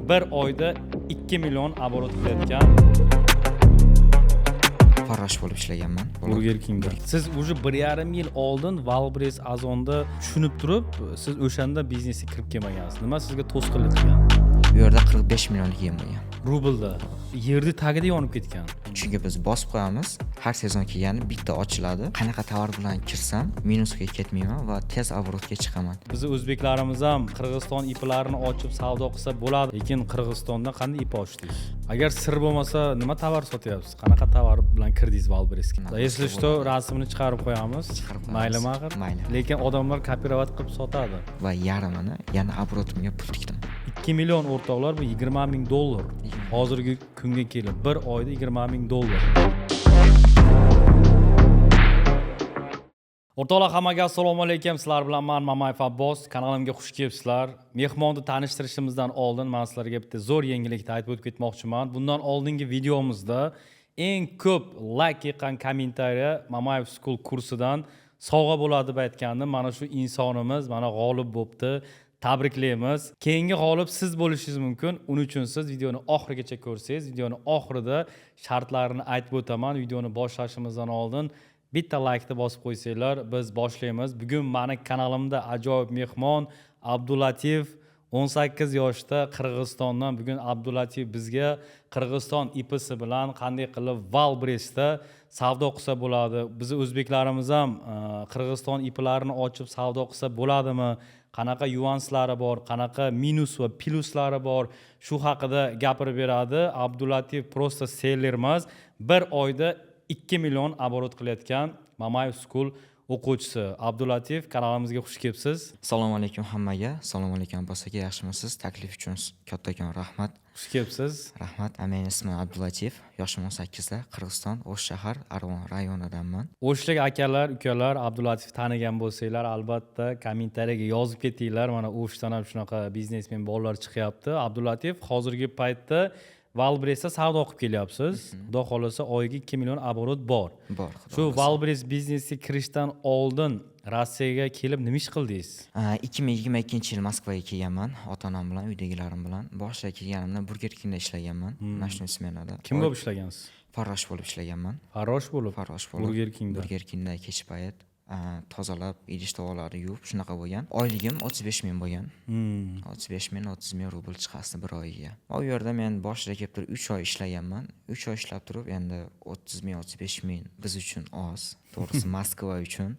bir oyda 2 million оборот qilayotgan farrosh bo'lib ishlaganman. Burger Kingda. Siz уже 1,5 yil oldin Wildberries Ozonda tushunib turib, siz o'shanda biznesga kirib kelmagansiz. Nima sizga to'sqinlik qilgan? Bu yerda 45 millionlik yem bo'lgan. Rublda. Yerni tagida yonib ketgan. Chunki biz bosib qo'yamiz, har sezon kelgani bitta ochiladi. Qanaqa tovar bilan kirsam, minusga ketmayman va tez оборотga chiqaman. Biz o'zbeklarimiz ham Qirg'iziston iplarini ochib savdo qilsa bo'ladi, lekin Qirg'izistonda qanday ip ochdingiz? Agar sir bo'lmasa, nima tovar sotyapsiz? Qanaqa tovar bilan kirdingiz Wildberriesga? Если что, rasmini chiqarib qo'yamiz. Maylimi axir? Mayli. Lekin odamlar kopirovat qilib sotadi. Va yarmini yana обороtimga pul tikdim. 2 million o'rtoqlar, bu 20 ming dollar. Hozirgi kunga kelib bir oyda 20 ming dollar. O'rtoqlar, hammaga assalomu alaykum. Sizlar bilan men Mamayev Abbos. Kanalimga xush kelibsizlar. Mehmonni tanishtirishimizdan oldin men sizlarga bitta zo'r yangilikni aytib o'tib ketmoqchiman. Bundan oldingi videomizda eng ko'p like yiqqan kommentariya Mamayev School kursidan sovg'a bo'ladi deb aytgandim. Mana shu insonimiz mana g'olib bo'libdi. Tabriklaymiz. Keyingi g'olib siz bo'lishingiz mumkin. Uning uchun siz videoni oxirigacha ko'rsangiz, videoni oxirida shartlarini aytib o'taman. Videoni boshlashimizdan oldin bitta like-ni bosib qo'ysanglar, biz boshlaymiz. Bugun meni kanalimda ajoyib mehmon Abdulatif 18 yoshda Qirg'izistondan. Bugun Abdulatif bizga Qirg'iziston IPsi bilan qanday qilib Wildberriesda savdo qilsa bo'ladi. Biz o'zbeklarimiz ham Qirg'iziston iplarini ochib savdo qilsa bo'ladimi? Qanaqa yuanslari bor, qanaqa minus va pluslari bor, shu haqida gapirib beradi. Abdulatif prosta seller emas, bir oyda 2 million оборот qilayotgan Mamayev School o'quvchisi. Abdulatif, kanalimizga xush kelibsiz. Assalomu alaykum hammaga. Assalomu alaykum Abbos aka, yaxshimisiz? Taklif uchun kattakon rahmat. Xush kelibsiz. Rahmat. Men ismim Abdulatif, yoshim 18 da, Qirg'iziston, O'sh shahar, Arvon rayonidanman. O'shlik akalar, ukalar, Abdulatif tanigan bo'lsanglar, albatta kommentariyaga yozib ketinglar. Mana O'shdan ham shunaqa biznesmen bolalar chiqyapti. Abdulatif, hozirgi paytda Wildberriesda savdo qilib kelyapsiz. Xudo xolasa oyiga 2 million оборот bor. Bor. Shu Wildberries biznesga kirishdan oldin Rossiyaga kelib nima ish qildingiz? 2022-yil Moskvaga kelganman, ota-onam bilan, uydagilarim bilan. Boshida kelganimda Burger Kingda ishlaganman, mashina smenada. Kim bo'lib ishlagansiz? Farrosh bo'lib ishlaganman. Farrosh bo'lib. Burger Kingda. Burger Kingda kech payt tozalab, idish-tovoqlarni yuvib, shunaqa bo'lgan. Oyligim 35 ming bo'lgan. 35 ming, 30 ming rubl chiqasdi bir oyiga. U yerda men boshida kelib turib 3 oy ishlaganman. 3 oy ishlab turib, endi 30 ming, 35 ming biz uchun oz. To'g'risi Moskva uchun.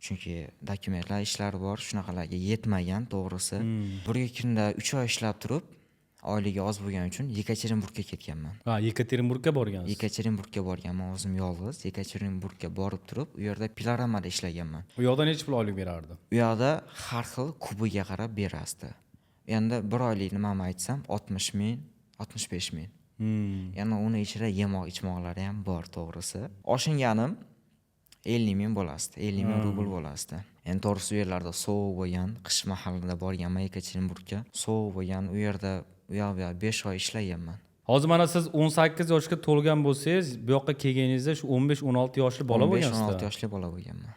Chunki dokumentlar ishlari bor, shunaqalarga yetmagan, to'g'risi. Burger Kingda 3 oy ishlab turib, oyligi oz bo'lgani uchun Yekaterinburgga ketganman. Ha, Yekaterinburgga borgansiz. Yekaterinburgga borganman, o'zim yolg'iz. Yekaterinburgga borib turib, u yerda piloramada ishlaganman. U yoqda necha pul oylik berardi? U yoqda har xil kubiga qarab berasdi. Endi bir oylik nimani aytsam, 60 ming, 65 ming. Yana uni ichida yemoq-ichmoqlari ham bor, to'g'risi. Oshinganim 50 ming bo'lasdi, 50 ming rubl bo'lasdi. Endi to'g'risi u yerlarda sovuq bo'lgan, qish mahallida borganman Yekaterinburgga. Sovuq bo'lgan, u yerda u yoqda 5 oy ishlaganman. Hozir mana siz 18 yoshga to'lgan bo'lsangiz, bu yoqqa kelganingizda shu 15-16 yoshli bola bo'lgansiz. 15-16 yoshli bola bo'lganman.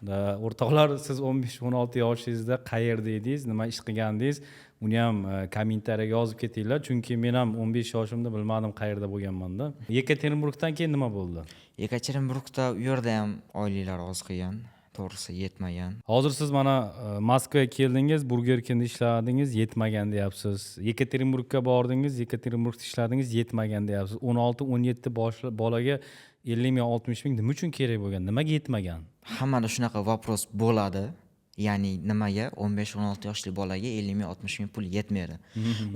O'rtoqlar, siz 15-16 yoshingizda qayerda edingiz, nima ish qilgandingiz? Uni ham kommentariyaga yozib ketinglar, chunki men ham 15 yoshimda bilmadim qayerda bo'lganman-da. Yekaterinburgdan keyin nima bo'ldi? Yekaterinburgda u yerda ham oyliklar oz qilgan, to'g'risi yetmagan. Hozir siz mana Moskvaga keldingiz, Burger Kingda ishladingiz, yetmagan deyapsiz. Yekaterinburgga bordingiz, Yekaterinburgda ishladingiz, yetmagan deyapsiz. 16-17 bolaga 50 ming, 60 ming nima uchun kerak bo'lgan? Nimaga yetmagan? Hammada shunaqa vopros bo'ladi. Ya'ni nimaga 15-16 yoshli bolaga 50 ming, 60 ming pul yetmaydi.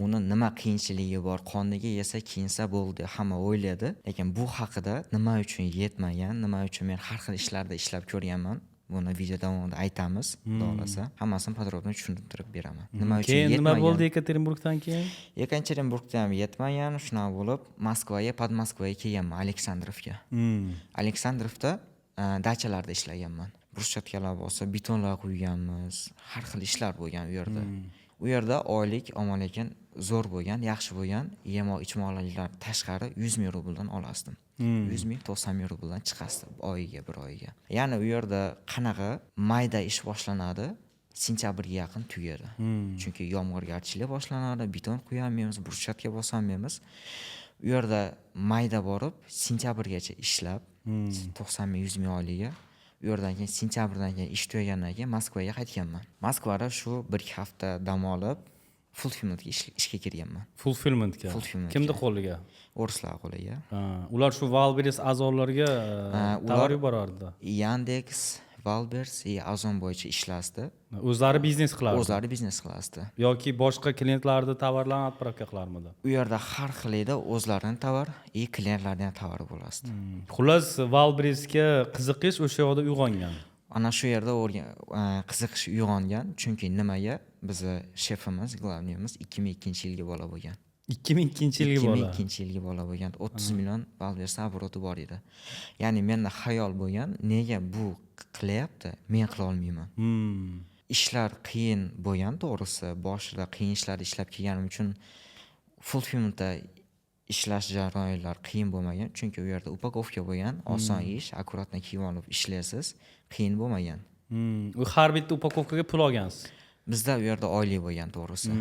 Uni nima qiyinchiligi bor? Qoniga yesa kiyinsa bo'ldi, hamma o'yladi. Lekin bu haqida nima uchun yetmagan, nima uchun men har xil ishlarda ishlab ko'rganman. Buni video davomida aytamiz, xohlasa. Hammasini podrobno tushuntirib beraman. Nima uchun keyin yetmagan? nima bo'ldi Yekaterinburgdan keyin? Yekaterinburgda ham yetmagan, shunaqa bo'lib Moskvaga, Podmoskvaga kelganman, Aleksandrovga. Aleksandrovda dachalarda ishlaganman. Bruschatkalar bo'lsa, betonlar quyganmiz, har xil ishlar bo'lgan u yerda. U yerda oylik omon lekin zo'r bo'lgan, yaxshi bo'lgan, yemoq-ichmoqlar tashqari 100 ming rubldan olasdim. 100 ming, 90 ming rubldan chiqasdi oyiga, bir oyiga. Ya'ni u yerda qanaqa mayda ish boshlanadi, sentyabrga yaqin tugadi. Chunki yomg'irgarchilik boshlanadi, beton qo'yolmaymiz, bruschatka bosolmaymiz. U yerda mayda borib, sentyabrgacha ishlab, 90 ming 100 ming oyligiga. U yerdan keyin sentyabrdan keyin ish tugagandan keyin Moskvaga qaytganman. Moskvada shu 1-2 hafta dam olib, fulfillmentga ishga kirganman. Fulfillmentga. Kimni qo'liga? O'rislar qo'liga. Ular shu Wildberries a'zolariga tovar yuborardi. Yandex, Wildberries, Amazon bo'yicha ishlasdi. O'zlari biznes qilardi. O'zlari biznes qilasdi. Yoki boshqa klientlarni tovarlarni отправка qilarmidi? U yerda har xil edi, o'zlarining tovar, klientlarning tovari bo'lasdi. Xullas, Wildberriesga qiziqish o'sha yerda uyg'ongan. Ana shu yerda qiziqish uyg'ongan, chunki nimaga? Bizni shefimiz, glavniyimiz 2002-yilga bola bo'lgan. 2002-yilga bola. 2002-yilga bola bo'lgan. 30 million Wildberries obroti bor edi. Ya'ni menda xayol bo'lgan, nega bu qilyapti, men qila olmayman. Ishlar qiyin bo'lgan, to'g'risi. Boshida qiyin ishlar ishlab kelganim uchun fulfillmentda ishlash jarayonlari qiyin bo'lmagan, chunki u yerda upakovka bo'lgan, oson ish, akkuratni kiyib olib ishlaysiz, qiyin bo'lmagan. U har bitta upakovkaga pul olgansiz. Bizda u yerda oylik bo'lgan, to'g'risi.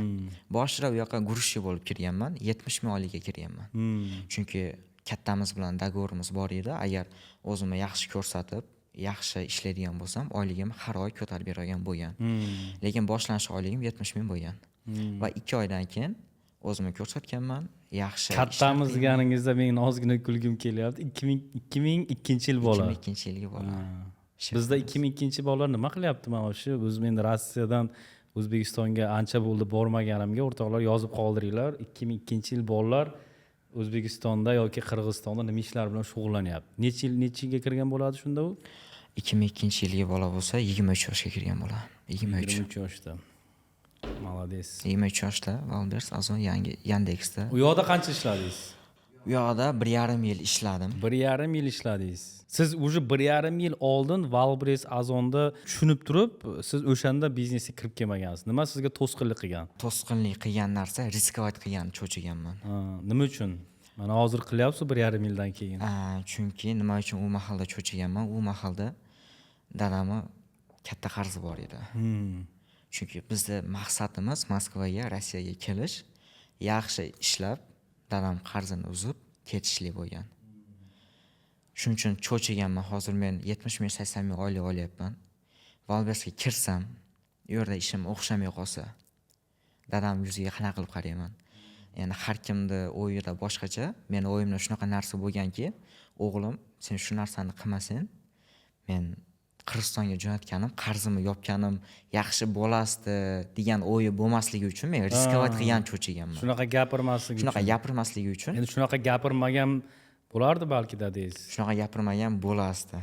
Boshida u yoqqa guruchchi bo'lib kirganman, 70 ming oylikka kirganman. Chunki kattamiz bilan dogovorimiz bor edi, agar o'zimni yaxshi ko'rsatib, yaxshi ishlaydigan bo'lsam, oyligim har oy ko'tarib beradigan bo'lgan. Lekin boshlanish oyligim 70 ming bo'lgan. Va 2 oydan keyin o'zimni ko'rsatganman, yaxshi. Kattamiz deganingizda men ozgina kulgim kelyapti. 2002-yil bola. 2002-yilga bola. Bizda 2002 bolalar nima qilyapti? Mana shu biz men Rossiyadan O'zbekistonga ancha bo'ldi bormaganimga o'rtoqlar yozib qoldiringlar. 2002-yil bolalar O'zbekistonda yoki Qirg'izistonda nima ishlar bilan shug'ullanyapti? Necha yilga kirgan bo'ladi shunda u? 2002-yilga bola bo'lsa 23 yoshga kirgan bola. 23 yoshda. Молодец. 23 yoshda Wildberries, Amazon, Yandexda. U yoqda qancha ishladingiz? U yoqda 1,5 yil ishladim. 1,5 yil ishladingiz. Siz уже 1,5 yil oldin Wildberries Amazonda tushunib turib, siz o'shanda biznesga kirib kelmagansiz. Nima sizga to'sqinlik qilgan? To'sqinlik qilgan narsa, riskovat qilgan cho'chiganman. Nima uchun? Mana hozir qilyapsiz 1,5 yildan keyin. Chunki nima uchun u mahalda cho'chiganman? U mahalda dadamni katta qarzi bor edi. Chunki bizning maqsadimiz Moskvaga, Rossiyaga kelish, yaxshi ishlab, dadam qarzini uzib ketishlik bo'lgan. Shuning uchun cho'chiganman. Hozir men 70 ming 80 ming oylik olyapman. Wildberriesga kirsam, u yerda ishim o'xshamay qolsa, dadam yuziga qanaqa qilib qarayman? Endi har kimni o'yida boshqacha. Meni o'yimda shunaqa narsa bo'lganki, o'g'lim, sen shu narsani qilmasang, men Qirg'izistonga jo'natganim, qarzimni yopganim yaxshi bo'lasdi degan o'yi bo'lmasligi uchun men riskovat qilgan cho'chiganman. Shunaqa gapirmasligi uchun. Shunaqa gapirmasligi uchun. Endi shunaqa gapirmagan bo'lardi balki dadingiz. Shunaqa gapirmagan bo'lasdi.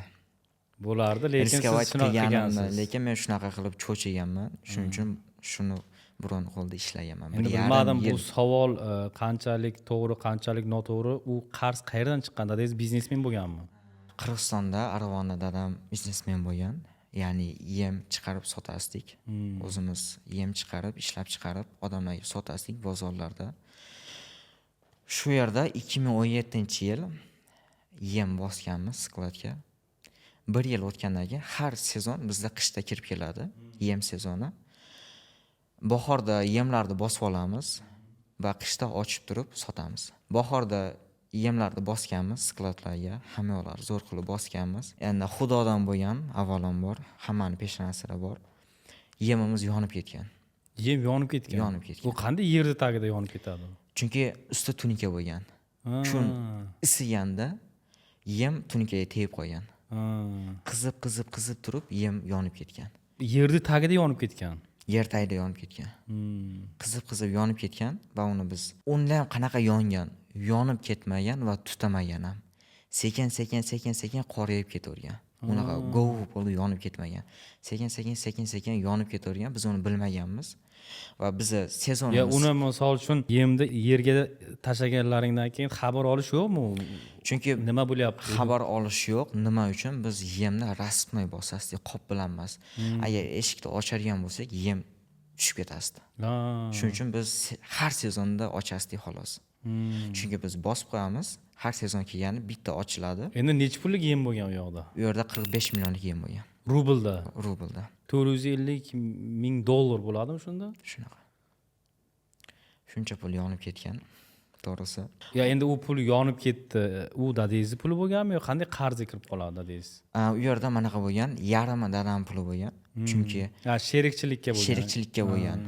Bo'lardi, lekin siz shunaqa qilgansiz. Lekin men shunaqa qilib cho'chiganman. Shuning uchun shuni biron qo'lda ishlaganman. Endi bilmadim bu savol qanchalik to'g'ri, qanchalik noto'g'ri. U qarz qayerdan chiqqan? Dadingiz biznesmen bo'lganmi? Qirg'izistonda Aravonda dadam biznesmen bo'lgan. Ya'ni yem chiqarib sotasdik. O'zimiz yem chiqarib, ishlab chiqarib, odamlarga sotasdik bozorlarda. Shu yerda 2017-yil yem bosganmiz skladga. 1 yil o'tgandan keyin har sezon bizda qishda kirib keladi, yem sezoni. Bahorda yemlarni bosib olamiz va qishda ochib turib sotamiz. Bahorda yemlarni bosganmiz skladlarga, hamma yoqlar zo'r qilib bosganmiz. Endi xudodan bo'lgan, avvalambor, hammani peshonasida bor. Yemimiz yonib ketgan. Yem yonib ketgan. Yonib ketgan. Bu qanday yerda tagida yonib ketadi? Chunki usti tunika bo'lgan. Kun isiganda yem tunikaga tegib qolgan. Qizib turib yem yonib ketgan. Yerda tagida yonib ketgan. Yer tagida yonib ketgan. Qizib yonib ketgan va uni biz unda ham qanaqa yongan, yonib ketmagan va tutamagan ham. Sekin qorayib ketavergan. Unaqa gov bo'lib yonib ketmagan. Sekin yonib ketavergan, biz uni bilmaganmiz. Va bizni sezonimiz. Ya uni misol uchun yemni yerga tashlaganlaringdan keyin xabar olish yo'qmi? Chunki nima bo'lyapti? Xabar olish yo'q. Nima uchun? Biz yemni rasmay bosasdik, qop bilan emas. Agar eshikni ochadigan bo'lsak, yem tushib ketadi. Shuning uchun biz har sezonda ochasdik xolos. Chunki biz bosib qo'yamiz, har sezon kelgani bitta ochiladi. Endi necha pullik yem bo'lgan u yoqda? U yerda 45 millionlik yem bo'lgan. Rublda. rublda. 450 ming dollar bo'ladimi shunda? Shunaqa. Shuncha pul yonib ketgan. To'g'risi. Ya endi u pul yonib ketdi. U dadangizning puli bo'lganmi yo qanday qarzga kirib qoladi dadangiz? U yerda manaqa bo'lgan, yarimi dadam puli bo'lgan. Chunki Ha, sherikchilikka bo'lgan. sherikchilikka bo'lgan.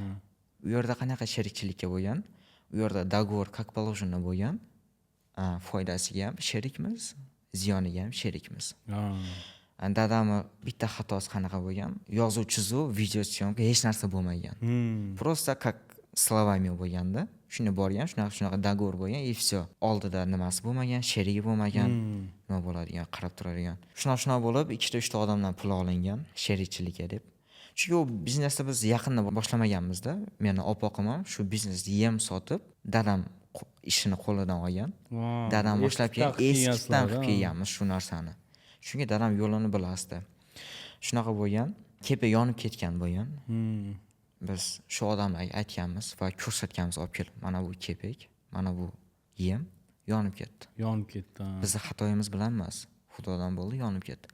U yerda qanaqa sherikchilikka bo'lgan? U yerda договор как положено bo'lgan. Foydasiga ham sherikmiz, ziyoniga ham sherikmiz. Dadamni bitta xatosi qanaqa bo'lgan? Yozuv chizuv, video syomka hech narsa bo'lmagan. Просто как словами bo'lganda, shuni borgan, shunaqa договор bo'lgan, и всё. Oldida nimasi bo'lmagan, sherigi bo'lmagan, nima bo'ladigan, qarab turadigan. Shunaqa bo'lib, 2-3 odamdan pul olingan, sherikchilikka deb. Chunki u biznesni biz yaqinda boshlamaganmizda, meni opoqim ham shu biznesni yem sotib, dadam ishini qo'lidan olgan. Dadam boshlab eskidan qilib kelganmiz shu narsani. Chunki dadam yo'lini bilasdi. Shunaqa bo'lgan, kepa yonib ketgan bo'lgan. Biz shu odamlarga aytganmiz va ko'rsatganmiz, olib kelib, mana bu kepek, mana bu yem yonib ketdi. Yonib ketdi. Bizni xatoyimiz bilan emas, xudodan bo'ldi, yonib ketdi.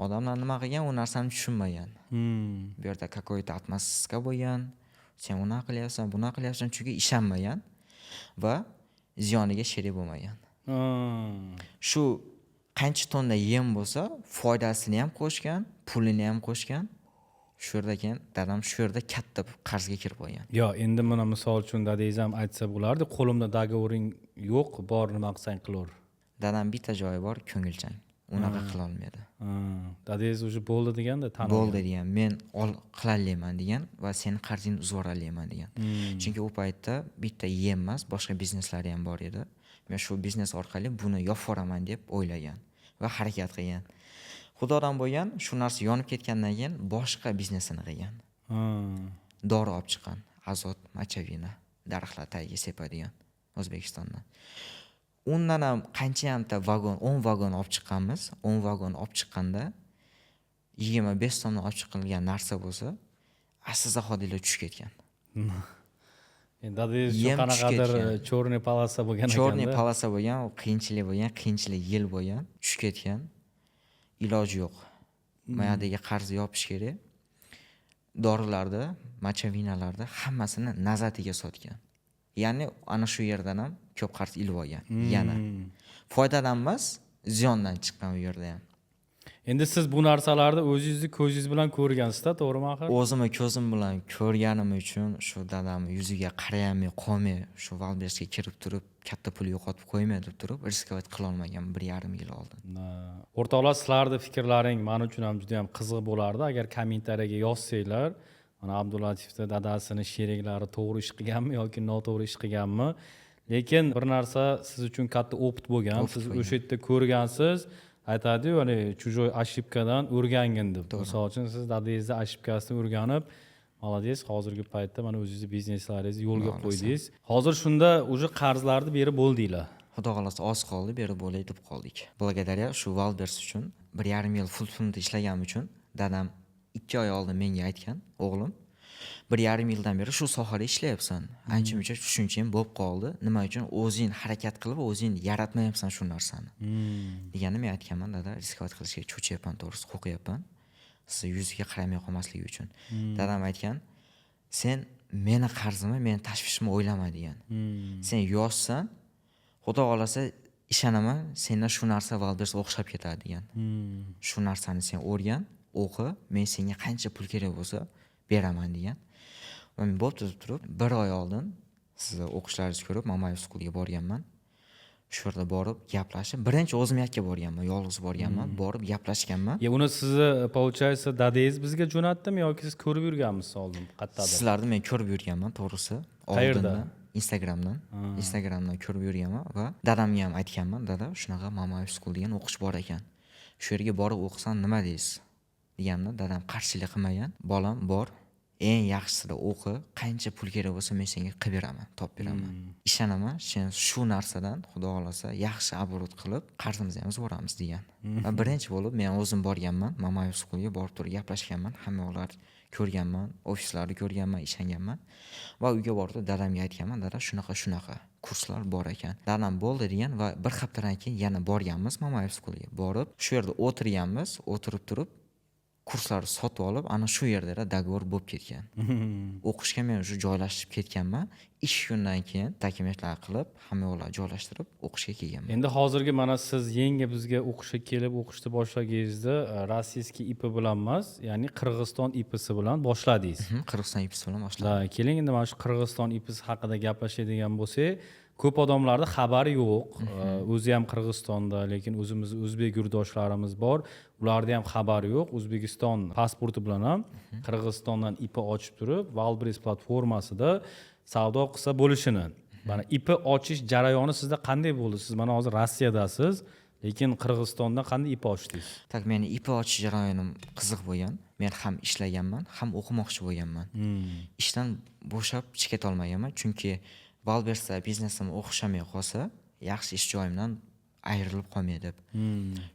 Odamlar nima qilgan, u narsani tushunmagan. Bu yerda какой-то atmosfera bo'lgan. Sen unaqa qilyapsan, bunaqa qilyapsan, chunki ishonmagan va ziyoniga sherik bo'lmagan. Shu qancha tonna yem bo'lsa, foydasini ham qo'shgan, pulini ham qo'shgan. Shu yerda keyin dadam shu yerda katta qarzga kirib qolgan. Yo, endi mana misol uchun dadangiz ham aytsa bo'lardi, qo'limda dogovoring yo'q, bor nima qilsang qilaver. Dadam bitta joyi bor, ko'ngilchan. Unaqa qila olmaydi. Dadangiz уже bo'ldi deganda tanib. Bo'ldi degan, men qilalayman degan va seni qarzingni uzib yuboralayman degan. Chunki u paytda bitta yem emas, boshqa bizneslari ham bor edi. Men shu biznes orqali buni yo'qoraman deb o'ylagan va harakat qilgan. Xudodan bo'lgan, shu narsa yonib ketgandan keyin boshqa biznesini qilgan. Dori olib chiqqan, azot, mochavina, daraxtlar tagiga sepadigan O'zbekistondan. Undan ham qancha vagon, 10 vagon olib chiqqanmiz. 10 vagon olib chiqqanda 25 so'mdan olib chiqilgan narsa bo'lsa, asl zahodila tushib ketgan. Endi dadangiz shu qanaqadir cho'rni palasa bo'lgan ekan. Cho'rni palasa bo'lgan, u qiyinchilik yil bo'lgan, tushib ketgan. Iloji yo'q. Mayadagi qarzni yopish kerak. Dorilarda, mochavinalarda hammasini nazatiga sotgan. Ya'ni ana shu yerdan ham ko'p qarz ilib olgan. Yana foydadan emas, ziyondan chiqqan u yerda ham. Endi siz bu narsalarni o'zingizni ko'zingiz bilan ko'rgansiz-da, to'g'rimi axir? O'zimni ko'zim bilan ko'rganim uchun shu dadamni yuziga qarayamay qolmay, shu Valbersga kirib turib, katta pul yo'qotib qo'ymay deb turib, riskovat qila olmagan 1,5 yil oldin. O'rtoqlar, sizlarning fikrlaring men uchun ham juda ham qiziq bo'lardi. Agar kommentariyaga yozsanglar, mana Abdulatifda dadasini sheriklari to'g'ri ish qilganmi yoki noto'g'ri ish qilganmi? Lekin bir narsa siz uchun katta opit bo'lgan. Siz o'sha yerda ko'rgansiz. Aytadi-yu, hani чужой ошибкаdan o'rgangin deb. Misol uchun siz dadangizning ошибкасini o'rganib, молодец, hozirgi paytda mana o'zingizni bizneslaringizni yo'lga qo'ydingiz. Hozir shunda уже qarzlarni berib bo'ldinglar. Xudo xolasa oz qoldi, berib bo'lay deb qoldik. Благодаря shu Valbers uchun 1,5 yil full fund ishlaganim uchun dadam 2 oy oldin menga aytgan, o'g'lim, 1,5 yildan beri shu sohada ishlayapsan. Ancha-muncha tushuncham bo'lib qoldi. Nima uchun o'zing harakat qilib, o'zing yaratmayapsan shu narsani. Deganimni men aytganman, dada, riskovat qilishga cho'chiyapman, to'g'risi qo'rqyapman. Siz yuziga qaramay qolmasligi uchun. Dadam aytgan, sen meni qarzimni, meni tashvishimni o'ylama degan. Sen yoshsan, Xudo xolasa ishonaman, sendan shu narsa Valbers o'xshab ketadi degan. Shu narsani sen o'rgan, o'qi, men senga qancha pul kerak bo'lsa beraman degan. Va men bo'lib turib 1 oy oldin sizni o'qishlaringizni ko'rib Mamayev schoolga borganman. Shu yerda borib gaplashib, birinchi o'zim yakka borganman, yolg'iz borganman, borib gaplashganman. Uni sizni получается dadangiz bizga jo'natdimi yoki siz ko'rib yurganmisiz oldin qayerdadir? Sizlarni men ko'rib yurganman, to'g'risi. Qayerda? Instagramdan ko'rib yurganman va dadamga ham aytganman, dada, shunaqa Mamayev school degan o'qish bor ekan. Shu yerga borib o'qisan nima deysiz? Deganimda dadam qarshilik qilmagan. Bolam bor, eng yaxshisida o'qi, qancha pul kerak bo'lsa men senga qilib beraman, topib beraman. Ishonaman, sen shu narsadan Xudo xolasa yaxshi оборот qilib, qarzimizni ham uzvoramiz degan. Va birinchi bo'lib men o'zim borganman, Mamayev schoolga borib turib gaplashganman, hammalar ko'rganman, ofislarni ko'rganman, ishonganman. Va uyga borib dadamga aytganman, dada, shunaqa kurslar bor ekan. Dadam bo'ldi degan va bir haftadan keyin yana borganmiz Mamayev schoolga. Borib, shu yerda o'tirganmiz, o'tirib turib kurslarni sotib olib, ana shu yerda договор bo'lib ketgan. O'qishga men уже joylashib ketganman. 2 kundan keyin dokumentlar qilib, hamma yoqlarni joylashtirib o'qishga kelganman. Endi hozirgi mana siz yangi bizga o'qishga kelib o'qishni boshlagingizda rossiyskiy IP bilan emas, ya'ni Qirg'iziston IPsi bilan boshladingiz. Qirg'iziston IPsi bilan boshladim. Keling endi mana shu Qirg'iziston IPsi haqida gaplashadigan bo'lsak, ko'p odamlarda xabari yo'q. O'zi ham Qirg'izistonda, lekin o'zimiz o'zbek yurtdoshlarimiz bor. Ularda ham xabari yo'q. O'zbekiston pasporti bilan ham Qirg'izistondan IP ochib turib, Wildberries platformasida savdo qilsa bo'lishini. Mana IP ochish jarayoni sizda qanday bo'ldi? Siz mana hozir Rossiyadasiz, lekin Qirg'izistondan qanday IP ochdingiz? Tak, meni IP ochish jarayonim qiziq bo'lgan. Men ham ishlaganman, ham o'qimoqchi bo'lganman. Ishdan bo'shab chiqet olmaganman, chunki Wildberriesda biznesim o'xshamay qolsa, yaxshi ish joyimdan ayrilib qolmay deb.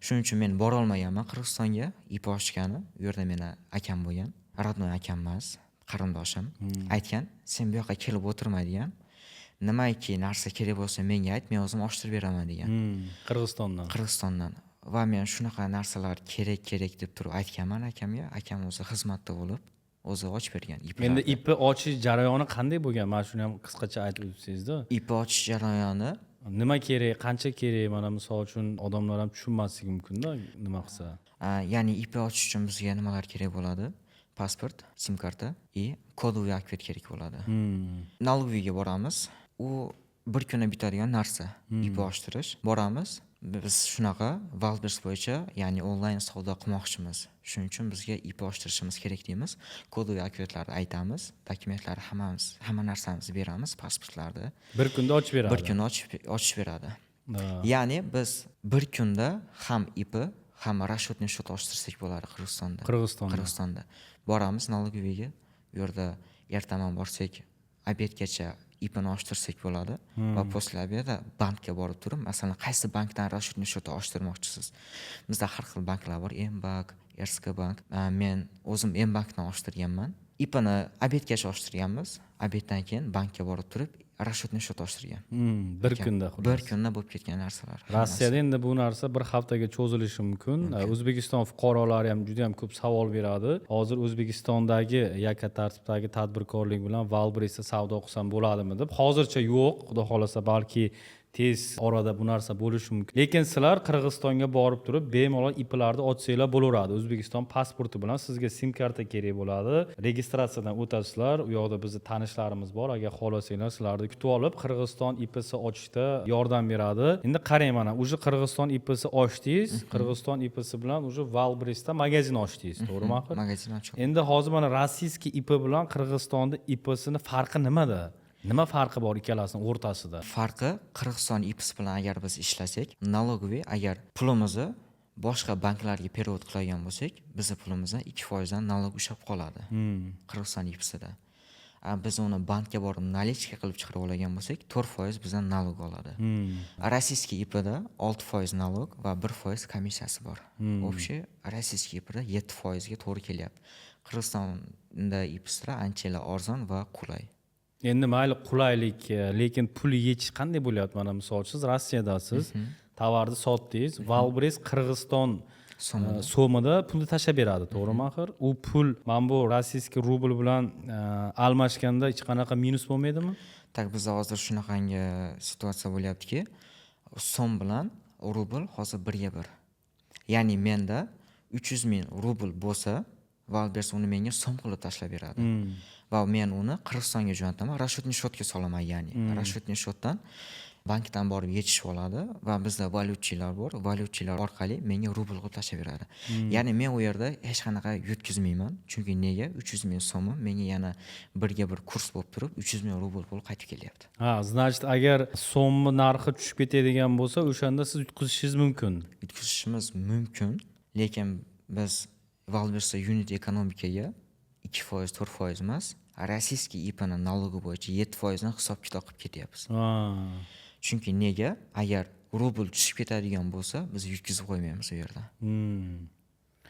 Shuning uchun men bora olmaganman Qirg'izistonga. IP ochgani, u yerda meni akam bo'lgan. Родной akam emas, qarindoshim. Aytgan, "Sen bu yoqqa kelib o'tirma" degan. Nimaiki narsa kerak bo'lsa menga ayt, men o'zim ochtirib beraman degan. Qirg'izistondan. Va men shunaqa narsalar kerak deb turib aytganman akamga. Akam o'zi xizmatda bo'lib, o'zi ochib bergan IP. Endi IP ochish jarayoni qanday bo'lgan? Mana shuni ham qisqacha aytib o'tsangiz-da. IP ochish jarayoni nima kerak, qancha kerak? Mana misol uchun odamlar ham tushunmasligi mumkin-da, nima qilsa. Ya'ni IP ochish uchun bizga nimalar kerak bo'ladi? Pasport, sim karta и kodovый aktiv kerak bo'ladi. Налоговыйga boramiz. U bir kunda bitadigan narsa. IP ochtirish. Boramiz. Biz shunaqa Wildberries bo'yicha, ya'ni onlayn savdo qilmoqchimiz. Shuning uchun bizga IP ochtirishimiz kerak deymiz. Kodovый aktivlarni aytamiz, dokumentlarni hamma narsamizni beramiz, pasportlarni. Bir kunda ochib beradi. Bir kunda ochib beradi. Ya'ni biz bir kunda ham IP, ham расчетный счет ochtirsak bo'ladi Qirg'izistonda. Boramiz налоговыйga. U yerda ertaman borsak, obedgacha IPni ochtirsak bo'ladi va после obeda bankka borib turib, masalan, qaysi bankdan расчетный счет ochtirmoqchisiz? Bizda har xil banklar bor, M-bank, Erska bank. Men o'zim M-bankdan ochtirganman. IPni obedgacha ochtirganmiz. Obeddan keyin bankka borib turib, расчетный счет ochtirgan. Bir kunda xolos. Bir kunda bo'lib ketgan narsalar. Rossiyada endi bu narsa bir haftaga cho'zilishi mumkin. O'zbekiston fuqarolari ham juda ham ko'p savol beradi. Hozir O'zbekistondagi yakka tartibdagi tadbirkorlik bilan Wildberriesda savdo qilsam bo'ladimi deb. Hozircha yo'q. Xudo xolasa balki tez orada bu narsa bo'lishi mumkin. Lekin sizlar Qirg'izistonga borib turib, bemalol IPlarni ochsanglar bo'laveradi. O'zbekiston pasporti bilan sizga sim karta kerak bo'ladi. Registratsiyadan o'tasizlar. U yoqda bizning tanishlarimiz bor. Agar xohlasanglar sizlarni kutib olib, Qirg'iziston IPsi ochishda yordam beradi. Endi qarang mana, o'sha Qirg'iziston IPsi ochdingiz. Qirg'iziston IPsi bilan o'sha Wildberriesda magazin ochdingiz, to'g'rimi axir? Magazin ochdim. Endi hozir mana rossiyskiy IP bilan Qirg'izistonda IPsini farqi nimada? Nima farqi bor ikkalasining o'rtasida? Farqi Qirg'iziston IPsi bilan agar biz ishlasak, налоговый agar pulimizni boshqa banklarga perevod qiladigan bo'lsak, bizning pulimizdan 2% dan налог ushlab qoladi. Qirg'iziston IPsida. Biz uni bankka borib nalechka qilib chiqarib olgan bo'lsak, 4% bizdan налог oladi. Rossiyskiy IPda 6% налог va 1% komissiyasi bor. Общий rossiyskiy IPda 7% ga to'g'ri kelyapti. Qirg'izistonda IPslar anchalar arzon va qulay. Endi mayli qulaylik, lekin pul yechish qanday bo'lyapti? Mana misol uchun siz Rossiyadasiz, tovarni sotdingiz, Wildberries Qirg'iziston so'mida pulni tashlab beradi, to'g'rimi axir? U pul mana bu rossiyskiy rubl bilan almashganda hech qanaqa minus bo'lmaydimi? Tak, bizda hozir shunaqangi situatsiya bo'lyaptiki, so'm bilan rubl hozir 1:1. Ya'ni menda 300 ming rubl bo'lsa, Wildberries uni menga so'm qilib tashlab beradi. Va men uni Qirg'izistonga jo'nataman, расчетный счетga solaman, ya'ni расчетный счетdan bankdan borib yechishib oladi va bizda valyutchilar bor, valyutchilar orqali menga rubl qilib tashlab beradi. Ya'ni men u yerda hech qanaqa yutkizmayman, chunki nega? 300 ming so'mi menga yana 1:1 kurs bo'lib turib 300 ming rubl bo'lib qaytib kelyapti. Значит, agar so'mni narxi tushib ketadigan bo'lsa, o'shanda siz yutkazishingiz mumkin. Yutkazishimiz mumkin, lekin biz Wildberriesda unit ekonomikaga 2%, 4% emas, rossiyskiy IPni налоги bo'yicha 7% dan hisob-kitob qilib ketyapmiz. Chunki nega? Agar rubl tushib ketadigan bo'lsa, biz yutkazib qo'ymaymiz u yerda.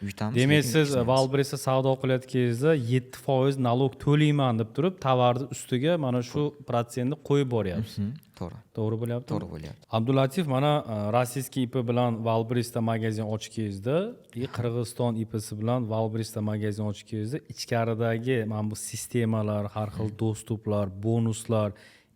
yutamiz. Demak, lekin siz yetkazmaymiz. Wildberriesda savdo qilayotganingizda 7% nalog to'layman deb turib, tovarni ustiga mana shu protsentni qo'yib boryapsiz. To'g'ri. To'g'ri bo'lyaptimi? To'g'ri bo'lyapti. Abdulatif mana rossiyskiy ipi bilan Wildberriesda magazin ochganingizda, Qirg'iziston ipisi bilan Wildberriesda magazin ochganingizda ichkaridagi mana bu sistemalar, har xil dostuplar, bonuslar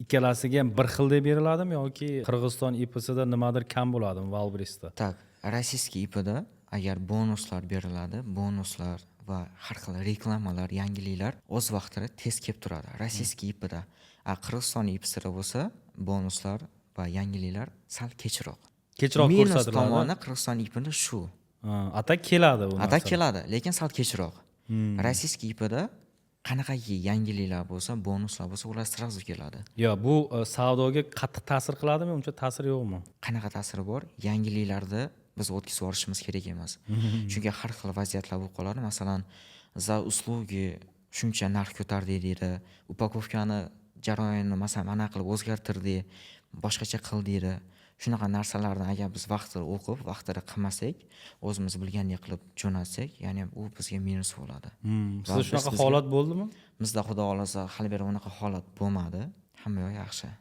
ikkalasiga ham bir xildek beriladimi yoki Qirg'iziston ipisida nimadir kam bo'ladimi Wildberriesda? Tak, rossiyskiy IPda agar bonuslar beriladi, bonuslar va har xil reklamalar, yangiliklar o'z vaqtida tez kelib turadi. Rossiyskiy IPda, Qirg'iziston IPsida bo'lsa, bonuslar va yangiliklar sal kechroq. Kechroq Minus ko'rsatiladi. tomoni Qirg'iziston IPda shu. Atak keladi u Atak narsa. keladi, lekin sal kechroq. Rossiyskiy IPda qanaqaki yangiliklar bo'lsa, bonuslar bo'lsa, ular sразу keladi. Yo, bu savdoga qattiq ta'sir qiladimi, uncha ta'sir yo'qmi? Qanaqa ta'siri bor? Yangiliklarda biz o'tkazib yuborishimiz kerak emas. Chunki har xil vaziyatlar bo'lib qoladi. Masalan, za uslugi shuncha narx ko'tardik deydi, upakovkani jarayonni masalan mana qilib o'zgartirdik, boshqacha qildik. Shunaqa narsalarni agar biz vaqtida o'qib, vaqtida qilmasak, o'zimiz bilgandek qilib jo'natsak, ya'ni u bizga minus bo'ladi. Sizda shunaqa holat bo'ldimi? Bizda xudo xolasa hali beri unaqa holat bo'lmadi. Hamma yoq yaxshi.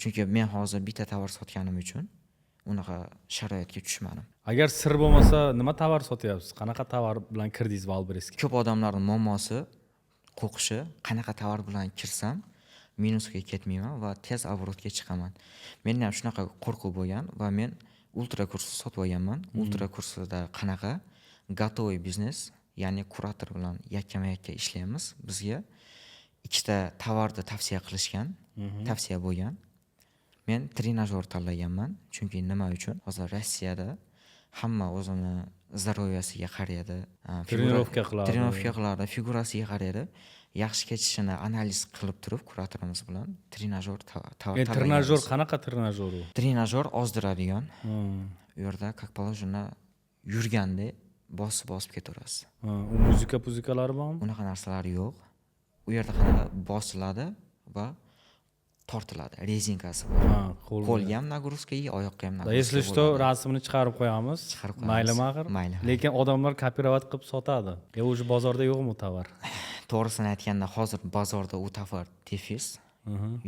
Chunki men hozir bitta tovar sotganim uchun unaqa sharoitga tushmadim. Agar sir bo'lmasa, nima tovar sotyapsiz? Qanaqa tovar bilan kirdingiz Wildberriesga? Ko'p odamlarning muammosi qo'qishi, qanaqa tovar bilan kirsam minusga ketmayman va tez оборотga chiqaman. Menda ham shunaqa qo'rquv bo'lgan va men ultra kurs sotib olganman. Ultra kursida qanaqa готовый biznes, ya'ni kurator bilan yakkama-yakka ishlaymiz. Bizga ikkita tovarni tavsiya qilishgan, tavsiya bo'lgan. Men trenajyor tanlaganman, chunki nima uchun? Hozir Rossiyada hamma o'zini здоровьяsiga qaraydi, Trenirovka qiladi. Trenirovka qiladi, figurasiga qaraydi. Yaxshi kechishini analiz qilib turib, kuratorimiz bilan trenajyor Trenajyor qanaqa trenajyor u? Trenajyor ozdiradigan. U yerda как положено yurganda bosib ketaverasiz. U muzika-puzikalari bormi? Unaqa narsalar yo'q. U yerda qanaqa bosiladi va tortiladi, rezinkasi bor. Qo'lga ham nagruzkaga, oyoqqa ham nagruzka. Если что, rasmini chiqarib qo'yamiz. Chiqarib qo'yamiz. Mayli axir. Mayli. Lekin odamlar kopirovat qilib sotadi. O'sha bozorda yo'qmi u tovar? To'g'risini aytganda hozir bozorda u tovar tefis.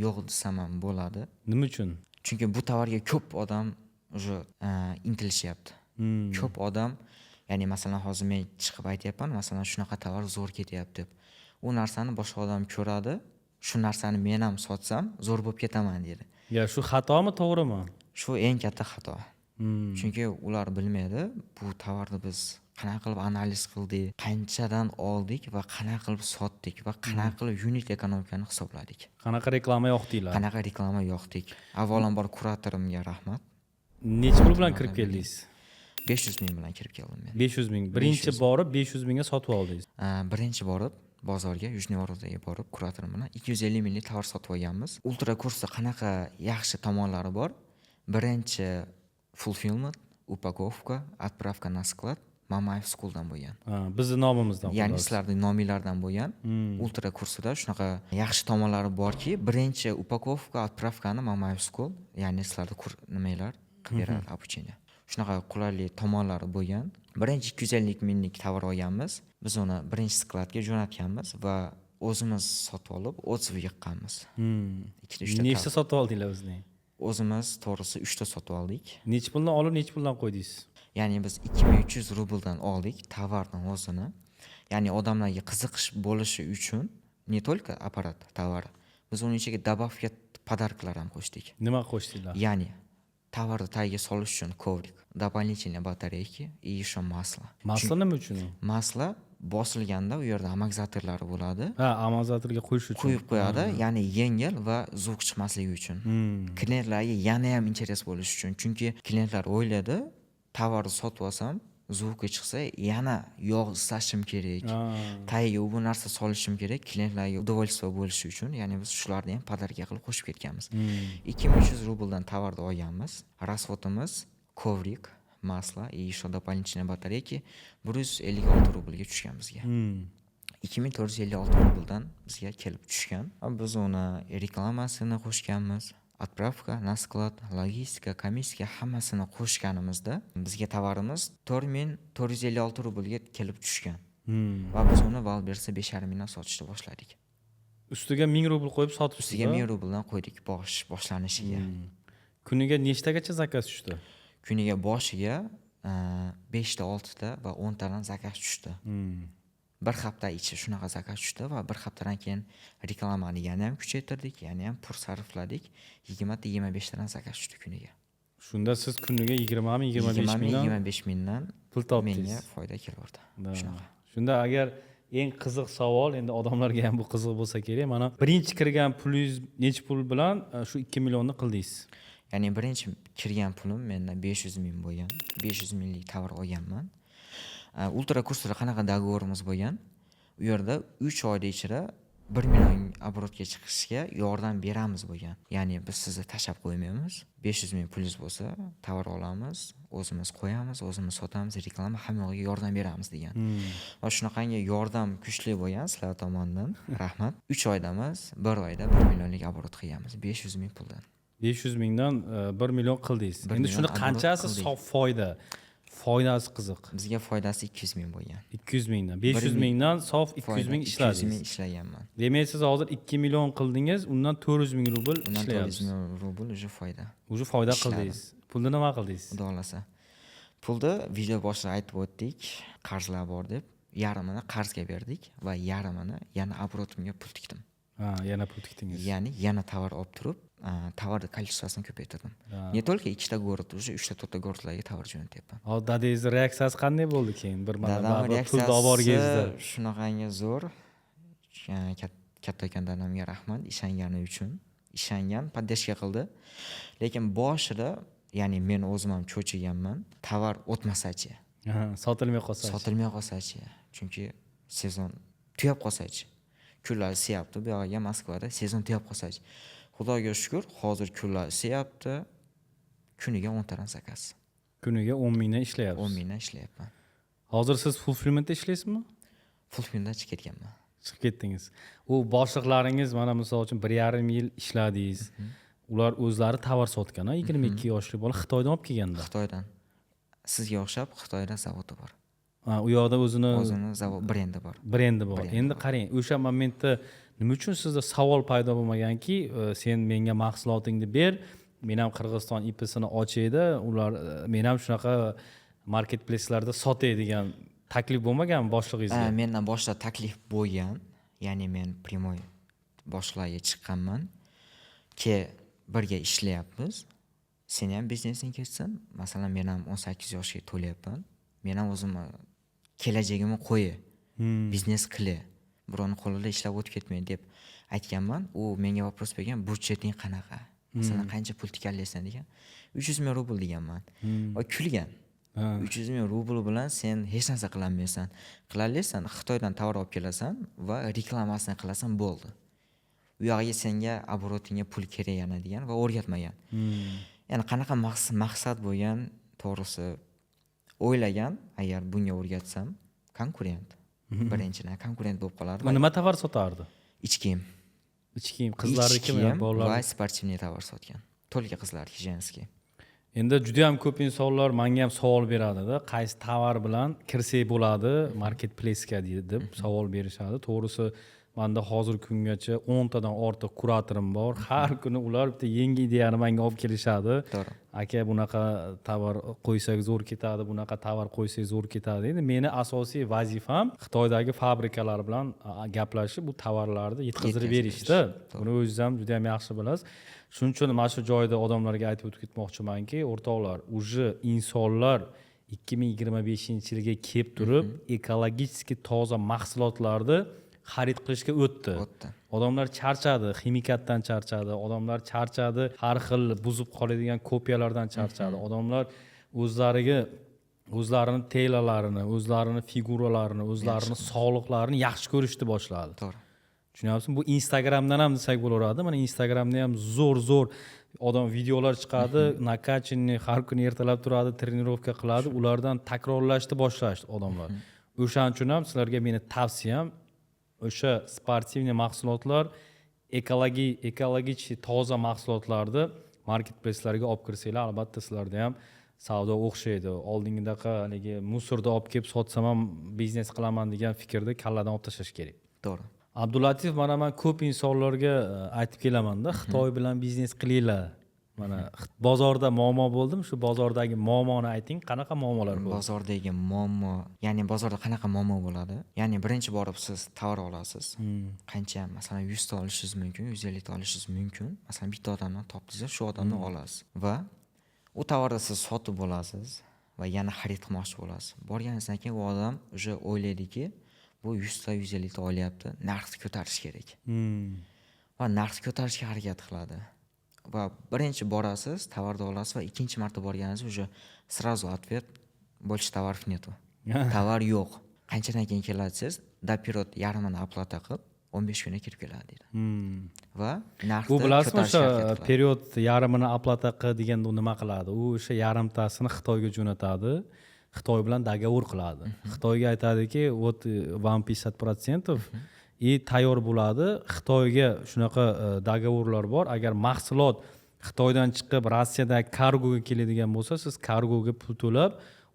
Yo'q desam ham bo'ladi. Nima uchun? Chunki bu tovarga ko'p odam уже intilishyapti. Ko'p odam, ya'ni masalan hozir men chiqib aytyapman, masalan shunaqa tovar zo'r ketyapti deb. U narsani boshqa odam ko'radi, shu narsani men ham sotsam zo'r bo'lib ketaman dedi. Ya shu xatomi, to'g'rimi? Shu eng katta xato. Chunki ular bilmaydi, bu tovarni biz qanaqa qilib analiz qildik, qanchadan oldik va qanaqa qilib sotdik va qanaqa qilib unit ekonomikani hisobladik. Qanaqa reklama yoqdinglar? Qanaqa reklama yoqdik. Avvalambor kuratorimga rahmat. Necha pul bilan kirib keldingiz? 500 ming bilan kirib keldim men. 500 ming. Birinchi borib 500 mingga sotib oldingiz. Birinchi borib bozorga, Yujnoyevrodaga borib kuratorim bilan 250 minglik tovar sotib olganmiz. Ultra kursda qanaqa yaxshi tomonlari bor? Birinchi fulfillment, upakovka, отправка на склад Mamayev Schooldan bo'lgan. Bizni nomimizdan. Ya'ni sizlarning nominglardan bo'lgan. Ultra kursida shunaqa yaxshi tomonlari borki, birinchi upakovka, отправканы Mamayev School, ya'ni sizlarning nimalar qilib beradi, обучение. Shunaqa qulayli tomonlari bo'lgan. Birinchi 250 minglik tovar olganmiz. Biz uni birinchi skladga jo'natganmiz va o'zimiz sotib olib, o'tib yiqqanmiz. Ikkita, uchta. Nechta sotib oldinglar o'zing? O'zimiz to'g'risi 3 ta sotib oldik. Necha puldan olib, necha puldan qo'ydingiz? Ya'ni biz 2300 rubldan oldik tovarni o'zini. Ya'ni odamlarga qiziqish bo'lishi uchun не только apparat, tovar. Biz uning ichiga добавка podarklar ham qo'shdik. Nima qo'shdinglar? Ya'ni tovarni tagiga solish uchun kovrik, дополнительные батарейки и еще масло. Masla nima uchun? Masla bosilganda u yerda amortizatorlari bo'ladi. Amortizatorga qo'yish uchun. Qo'yib qo'yadi, ya'ni yengil va zuvq chiqmasligi uchun. Klientlarga yana ham interes bo'lishi uchun. Chunki klientlar o'yladi, tovarni sotib olsam, zuvqi chiqsa, yana yog' ishlashim kerak. Tagiga bu narsa solishim kerak, klientlarga удовольствие bo'lishi uchun, ya'ni biz shularni ham podarka qilib qo'shib ketganmiz. 2300 rubldan tovarni olganmiz. Расходimiz kovrik, masla и еще дополнительные батарейки 156 rublga tushgan bizga. 2456 rubldan bizga kelib tushgan. Biz uni reklamasini qo'shganmiz, отправка, на sklad, logistika, komissiya hammasini qo'shganimizda bizga tovarimiz 4456 rublga kelib tushgan. Va biz uni Valbersa 5,5 mingdan sotishni boshladik. Ustiga 1000 rubl qo'yib sotibsiz. Ustiga 1000 rubldan qo'ydik boshlanishiga. Kuniga nechtagacha zakaz tushdi? Kuniga boshiga 5 ta, 6 ta va 10 tadan zakaz tushdi. Bir hafta ichi shunaqa zakaz tushdi va bir haftadan keyin reklamani yana ham kuchaytirdik, yana ham pul sarfladik. 20 ta 25 tadan zakaz tushdi kuniga. Shunda siz kuniga 20 ming, 25 mingdan 25 mingdan pul topdingiz. menga foyda kelaverdi. Shunaqa. Shunda agar eng qiziq savol, endi odamlarga ham bu qiziq bo'lsa kerak. Mana birinchi kirgan pulingiz necha pul bilan shu 2 millionni qildingiz? Ya'ni birinchi kirgan pulim mendan 500 ming bo'lgan. 500 minglik tovar olganman. Ultra kursda qanaqa dogovorimiz bo'lgan? U yerda 3 oyda ichida 1 million obrotga chiqishga yordam beramiz bo'lgan. Ya'ni biz sizni tashab qo'ymaymiz. 500 ming pulingiz bo'lsa, tovar olamiz, o'zimiz qo'yamiz, o'zimiz sotamiz, reklama hammaga yordam beramiz degan. Va shunaqangi yordam kuchli bo'lgan sizlar tomonidan. Rahmat. 3 oyda emas, 1 oyda 1 millionlik obrot qilganmiz 500 ming puldan. 500 mingdan 1 million qildingiz. Endi shuni qanchasi sof foyda? Foydasi qiziq. Bizga foydasi 200 ming bo'lgan. 200 mingdan, 500 mingdan sof 200 ming 200 ming ishladingiz. ishlaganman. Demak, siz hozir 2 million qildingiz, undan 400 ming rubl Undan 400 ishlayapsiz. ming rubl уже foyda. Уже foyda Ishladim. qildingiz. Pulni nima qildingiz? Xudo xolasa. Pulni video boshida aytib o'tdik, qarzlar bor deb, yarmini qarzga berdik va yarmini yana obrotimga pul tikdim. Ha, yana pul tikdingiz. Ya'ni yana tovar olib turib, tovarning kolичествосini ko'paytirdim. Не только ikkita город, уже 3 ta 4 ta gorodlarga tovar jo'natyapman. Hozir dadangizning reaksiyasi qanday bo'ldi keyin? Bir mana Dadam baribir pulni olib borgingizda. shunaqangi zo'r. Kattakon dadamga rahmat ishongani uchun. Ishongan, podдержка qildi. Lekin boshida, ya'ni men o'zim ham cho'chiganman. Tovar o'tmasachi, Ha, sotilmay qolsa. sotilmay qolsachi, chunki sezon tugab qolsachi. Kunlar isiyapti, bu yerga Moskvada sezon tugab qolsachi. Xudoga shukr, hozir kunlar isiyapti. Kuniga 10 tadan zakaz. Kuniga 10 mingdan 10 ishlayapsiz. mingdan ishlayapman. Hozir siz fulfillmentda ishlaysizmi? Fulfillmentdan chiqib ketganman. Chiqib ketdingiz. U boshliqlaringiz mana misol uchun 1,5 yil ishladingiz. Ular o'zlari tovar sotgan, 22 yoshli bola Xitoydan olib kelganda. Xitoydan. Sizga o'xshab Xitoyda zavodi bor. Ha, u yoqda o'zini zavod brendi bor. brendi bor. Endi qarang, o'sha momentda nima uchun sizda savol paydo bo'lmaganki, sen menga mahsulotingni ber, men ham Qirg'iziston IPsini ochaydi, ular men ham shunaqa marketplace'larda sotay degan taklif bo'lmagan boshlig'ingizga? Mendan boshida taklif bo'lgan, ya'ni men primoy boshlarga chiqqanman. Birga ishlayapmiz. Sen ham biznesing ketsin. Masalan, men ham 18 yoshga to'layapman. Men ham o'zim kelajagimni qo'yi. Biznes qilay. Birovning qo'lida ishlab o'tib ketmay deb aytganman. U menga vopros bergan, budjeting qanaqa? Masalan, qancha pul tikalaysan degan. 300 ming rubl deganman. Va kulgan. 300 ming rubl bilan sen hech narsa qila olmaysan. Qilalaysan, Xitoydan tovar olib kelasan va reklamasini qilasan, bo'ldi. U yoqqa senga obrotingga pul kerak yana degan va o'rgatmagan. Ya'ni qanaqa maqsad bo'lgan, to'g'risi o'ylagan, agar bunga o'rgatsam, konkurent. Birinchidan konkurent bo'lib qolardi. Bu nima tovar sotardi? Ichki kiyim. Ichki kiyim, qizlarniki bolalar va sportivniy tovar sotgan. To'liq qizlarniki, jenskiy. Endi juda ham ko'p insonlar menga ham savol beradi-da, qaysi tovar bilan kirsak bo'ladi marketplace-ga deb savol berishadi. To'g'risi, menda hozir kungacha 10 tadan ortiq kuratorim bor. Har kuni ular bitta yangi ideyani menga olib kelishadi. To'g'ri. Aka, bunaqa tovar qo'ysak zo'r ketadi, bunaqa tovar qo'ysak zo'r ketadi. Endi meni asosiy vazifam Xitoydagi fabrikalar bilan gaplashib, bu tovarlarni yetkazib berishda. Buni o'zingiz ham juda ham yaxshi bilasiz. Shuning uchun mana shu joyda odamlarga aytib o'tib ketmoqchimanki, o'rtoqlar, uje insonlar 2025-yilga kelib turib, ekologik toza mahsulotlarni xarid qilishga o'tdi. Odamlar charchadi, ximikatdan charchadi, odamlar charchadi, har xil buzib qoladigan kopiyalardan charchadi. Odamlar o'zlarini telalarini, o'zlarini figuralarini, o'zlarini sog'liqlarini yaxshi ko'rishni boshladi. To'g'ri. Tushunyapsizmi? Bu Instagramdan ham desak bo'laveradi. Mana Instagramda ham zo'r odam videolar chiqadi, nakachinni har kuni ertalab turadi, trenirovka qiladi, ulardan takrorlashni boshlashdi odamlar. O'shaning uchun ham sizlarga meni tavsiyam o'sha sportivniy mahsulotlar ekologik toza mahsulotlarni marketplace'larga olib kirsanglar, albatta sizlarda ham savdo o'xshaydi. Oldingidaqa haligi musorda olib kelib sotsam ham biznes qilaman degan fikrni kalladan olib tashlash kerak. To'g'ri. Abdulatif, mana men ko'p insonlarga aytib kelamanda, Xitoy bilan biznes qilinglar. Mana bozorda muammo bo'ldimi? Shu bozordagi muammoni ayting, qanaqa muammolar bo'ldi? Bozordagi muammo, ya'ni bozorda qanaqa muammo bo'ladi? Ya'ni birinchi borib siz tovar olasiz. Qancha, masalan 100 ta olishingiz mumkin, 150 ta olishingiz mumkin. Masalan bitta odamdan topdingiz, shu odamdan olasiz va u tovarni siz sotib olasiz va yana xarid qilmoqchi bo'lasiz. Borganingizdan keyin u odam уже o'ylaydiki, bu 100 ta 150 ta olyapti, narxni ko'tarish kerak. Va narxni ko'tarishga harakat qiladi. Va birinchi borasiz, tovarni olasiz va ikkinchi marta borganingizda уже сразу ответ: больше товаров нету. Tovar yo'q. Qanchadan keyin kelasiz? Naперед yarmini оплата qilib 15 kunda kirib keladi deydi. Va narxni Bu bilasizmi, o'sha ko'tarishga period yarmini оплата qil deganda u nima qiladi? U o'sha yarimtasini Xitoyga jo'natadi. Xitoy bilan договор qiladi. Xitoyga aytadiki, вот вам 50% и tayyor bo'ladi. Xitoyga shunaqa dogovorlar bor. Agar mahsulot Xitoydan chiqib Rossiyadagi kargoga keladigan bo'lsa, siz kargoga pul to'lab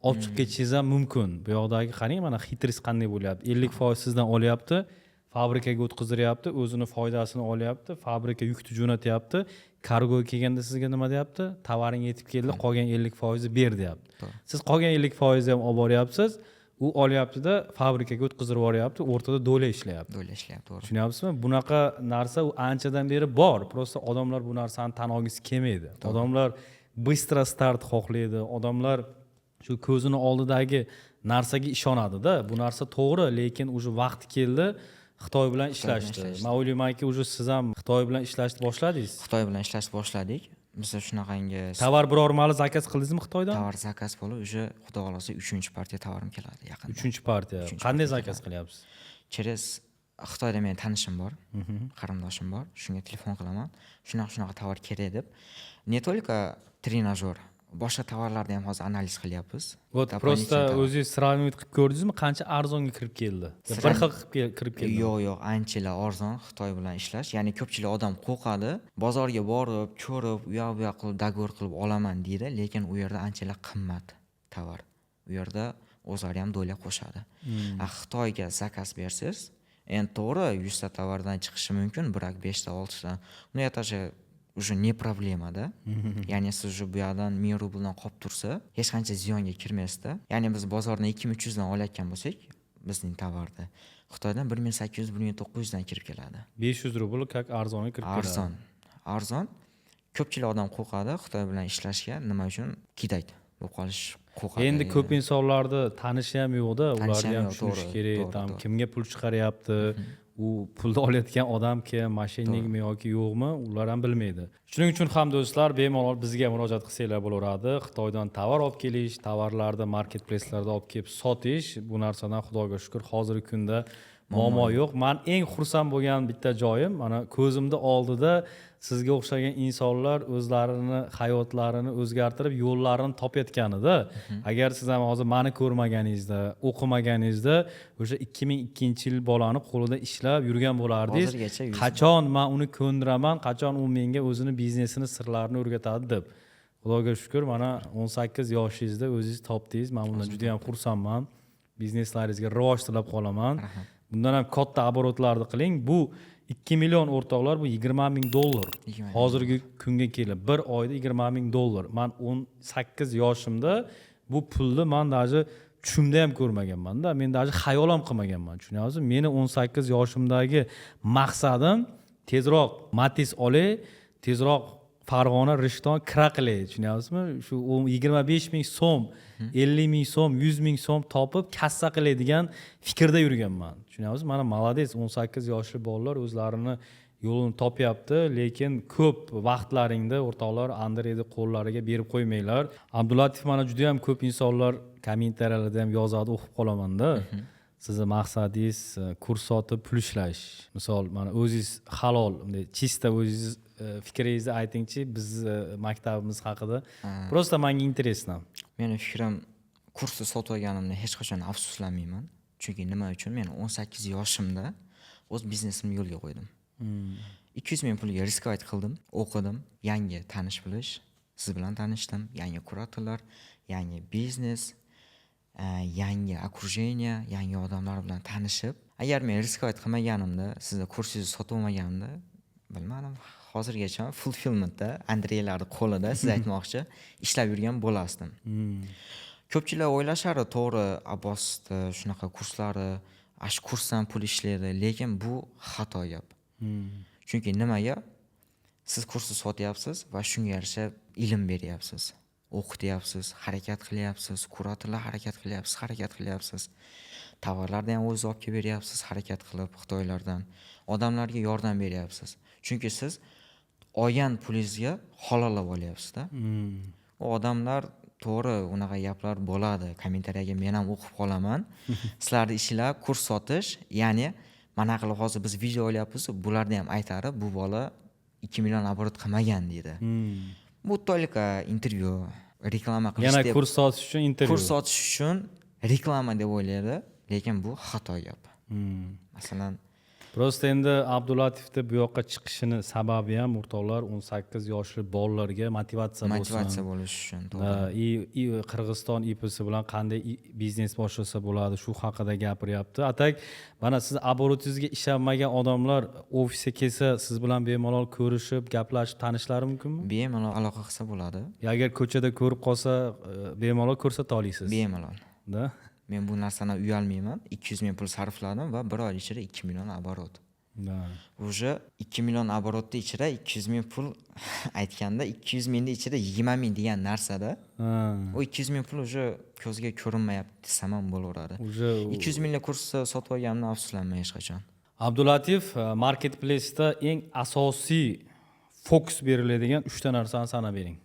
olib chiqib ketishingiz ham mumkin. Bu yoqdagi qarang, mana xitris qanday bo'lyapti. 50% sizdan olyapti, fabrikaga o'tkaziryapti, o'zini foydasini olyapti, fabrika yukni jo'natyapti. Kargoga kelganda sizga nima deyapti? Tovaring yetib keldi, qolgan 50% ber deyapti. Siz qolgan 50% ham olib boryapsiz, u olyapti-da fabrikaga o'tkazib yuboryapti, o'rtada do'la ishlayapti. Do'la ishlayapti, to'g'ri. Tushunyapsizmi? Bunaqa narsa u anchadan beri bor. Prosta odamlar bu narsani tan olgisi kelmaydi. Odamlar bыстро start xohlaydi. Odamlar shu ko'zini oldidagi narsaga ishonadi-da. Bu narsa to'g'ri, lekin уже vaqti keldi Xitoy bilan ishlashdi. Men o'ylaymanki, уже siz ham Xitoy bilan ishlashni boshladingiz. Xitoy bilan ishlashni boshladik. Biz shunaqangi Tovar biror mali zakaz qildingizmi Xitoydan? tovar zakaz bo'lib, уже xudo xolasa 3-partiya tovarim keladi yaqinda. 3-partiya. Qanday zakaz qilyapsiz? Через Xitoyda men tanishim bor, qarindoshim bor. Shunga telefon qilaman. Shunaqa tovar kerak deb. Не только trenajyor, boshqa tovarlarni ham hozir analiz qilyapmiz. Вот просто o'zingiz сравнивать qilib ko'rdingizmi, qancha arzonga kirib keldi? Bir xil kirib keldi. Yo'q, anchalar arzon Xitoy bilan ishlash. Ya'ni ko'pchilik odam qo'rqadi, bozorga borib, ko'rib, u yoq bu yoq qilib dogovor qilib olaman deydi, lekin u yerda anchalar qimmat tovar. U yerda o'zlari ham do'la qo'shadi. Xitoyga zakaz bersiz, endi to'g'ri 100 ta tovardan chiqishi mumkin, biroq 5 ta, 6 ta. Uni atashi уже не проблема-da. Ya'ni siz уже bu yoqdan 1000 rubldan qolib tursa, hech qancha ziyonga kirmaysiz-da. Ya'ni biz bozordan 2300 dan olayotgan bo'lsak, bizning tovarni Xitoydan 1800-1900 dan kirib keladi. 500 rubl как arzonga kirib keladi. Arzon. Ko'pchilik odam qo'rqadi Xitoy bilan ishlashga, nima uchun? Kidaydi. Bo'lib qolish qo'rqadi. Endi ko'p insonlarda tanishi ham yo'q-da, ularga ham tushunish kerak, kimga pul chiqaryapti, u pulni olayotgan odam kim, mashinnikmi yoki yo'qmi, ular ham bilmaydi. Shuning uchun ham do'stlar, bemalol bizga murojaat qilsanglar bo'laveradi. Xitoydan tovar olib kelish, tovarlarni marketplace'larda olib kelib sotish, bu narsadan Xudoga shukr hozirgi kunda muammo yo'q. Men eng xursand bo'lgan bitta joyim, mana ko'zimda oldida sizga o'xshagan insonlar o'zlarini hayotlarini o'zgartirib, yo'llarini topayotganida, agar siz ham hozir meni ko'rmaganingizda, o'qimaganingizda, o'sha 2002-yil bolani qo'lida ishlab yurgan bo'lardingiz. Qachon men uni ko'ndiraman, qachon u menga o'zini biznesini sirlarini o'rgatadi deb. Xudoga shukr, mana 18 yoshingizda o'zingiz topdingiz. Men bundan juda ham xursandman. Bizneslaringizga rivoj tilab qolaman. Bundan ham katta оборотlarni qiling. Bu 2 million o'rtoqlar, bu 20 ming dollar. Hozirgi kunga kelib bir oyda 20 ming dollar. Men 18 yoshimda bu pulni men даже tushimda ham ko'rmaganman-da. Men даже xayol ham qilmaganman. Tushunyapsizmi? Meni 18 yoshimdagi maqsadim tezroq Matiz olay, tezroq Farg'ona Rishton kira qilay. Tushunyapsizmi? Shu 25 ming so'm, 50 ming so'm, 100 ming so'm topib kassa qiladigan fikrda yurganman. Tushunyapsizmi? Mana malades 18 yoshli bolalar o'zlarini yo'lini topyapti, lekin ko'p vaqtlaringda o'rtoqlar Andreyni qo'llariga berib qo'ymanglar. Abdulatif, mana juda ham ko'p insonlar kommentariyalarda ham yozadi, o'qib qolaman-da. Sizni maqsadingiz kurs sotib pul ishlash. Misol, mana o'zingiz halol, bunday chista o'zingiz fikringizni aytingchi, biz maktabimiz haqida. Prosta menga interesno. Meni fikrim, kursni sotib olganimda hech qachon afsuslanmayman. Chunki nima uchun? Men 18 yoshimda o'z biznesimni yo'lga qo'ydim. 200 ming pulga riskovat qildim, o'qidim, yangi tanish bilish, siz bilan tanishdim, yangi kuratorlar, yangi biznes, yangi okrujenniya, yangi odamlar bilan tanishib, agar men riskovat qilmaganimda, sizni kursingizni sotib olmaganimda, bilmadim, hozirgacha fulfillmentda Andreylarning qo'lida siz aytmoqchi ishlab yurgan bo'lasdim. Ko'pchilik o'ylashardi, to'g'ri, Abbosda shunaqa kurslari, ash kursdan pul ishlaydi, lekin bu xato gap. Chunki nimaga? Siz kursni sotyapsiz va shunga yarasha ilm beryapsiz. O'qityapsiz, harakat qilyapsiz, kuratorlar harakat qilyapsiz. Tovarlarni ham o'zingiz olib kelib beryapsiz, harakat qilib Xitoylardan. Odamlarga yordam beryapsiz. Chunki siz olgan pulingizga halollab olyapsiz-da. U odamlar to'g'ri, unaqa gaplar bo'ladi. Kommentariyaga men ham o'qib qolaman. Sizlarning ishinglar kurs sotish, ya'ni mana qilib hozir biz video olyapmiz, bularni ham aytadi, bu bola 2 million оборот qilmagan deydi. Bu только intervyu, reklama qilish Yana deb. kurs sotish uchun intervyu. Kurs sotish uchun reklama deb o'ylaydi, lekin bu xato gap. Masalan, Prosta endi Abdulatovda bu yoqqa chiqishini sababi ham o'rtoqlar 18 yoshli bolalarga motivatsiya bo'lsin. Motivatsiya bo'lish uchun, to'g'ri. Qirg'iziston IPsi bilan qanday biznes boshlasa bo'ladi, shu haqida gapiryapti. Atak, mana siz обороtingizga ishonmagan odamlar ofisga kelsa, siz bilan bemalol ko'rishib, gaplashib tanishlari mumkinmi? Bemalol aloqa qilsa bo'ladi. Agar ko'chada ko'rib qolsa, bemalol ko'rsata olasiz. Bemalol. Da? Men bu narsadan uyalmayman. 200 ming pul sarfladim va bir oy ichida 2 million оборот. Da. Уже 2 million оборотning ichida 200 ming pul aytganda 200 mingning ichida 20 ming degan narsada. O 200 ming pul уже ko'zga ko'rinmayapti desam ham bo'laveradi. 200 minglik kursni sotib olganimdan afsuslanmayman hech qachon. Abdulatif marketplace'da eng asosiy fokus beriladigan 3 ta narsani sanab bering.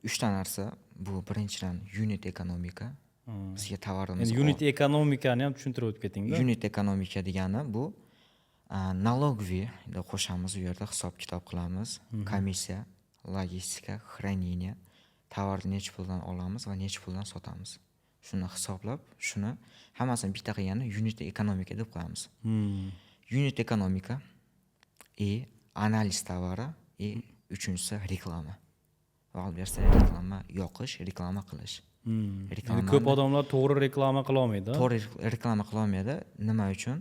3 ta narsa. Bu birinchidan unit ekonomika. Bizga tovarimiz. Endi unit ekonomikani ham tushuntirib o'tib keting-da. Unit ekonomika degani bu налоговый deb qo'shamiz, u yerda hisob kitob qilamiz, komissiya, logistika, хранение, tovarni necha puldan olamiz va necha puldan sotamiz. Shuni hisoblab, shuni hammasini bitta qilganda unit ekonomika deb qo'yamiz. Unit ekonomika analiz tovari uchinchisi reklama. Va albatta reklama yoqish, reklama qilish. Ko'p odamlar to'g'ri reklama qila olmaydi. To'g'ri reklama qila olmaydi. Nima uchun?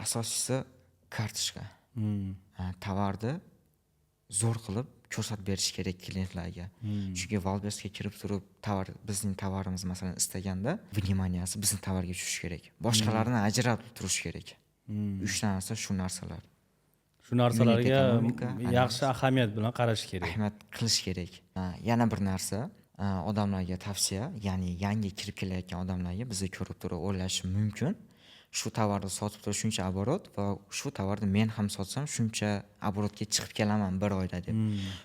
Asosiysi kartochka. Tovarni zo'r qilib ko'rsatib berish kerak klientlarga. Chunki Valbesga kirib turib, bizning tovarimiz masalan istaganda, vnimaniyasi bizning tovarga tushishi kerak. Boshqalarni ajratib turish kerak. 3 ta narsa shu narsalar. Shu narsalarga yaxshi ahamiyat bilan qarash kerak. Ahamiyat qilish kerak. Yana bir narsa, odamlarga tavsiya, ya'ni yangi kirib kelayotgan odamlarga bizni ko'rib turib o'ylashi mumkin. Shu tovarni sotib turib shuncha оборот va shu tovarni men ham sotsam shuncha оборотga chiqib kelaman bir oyda deb.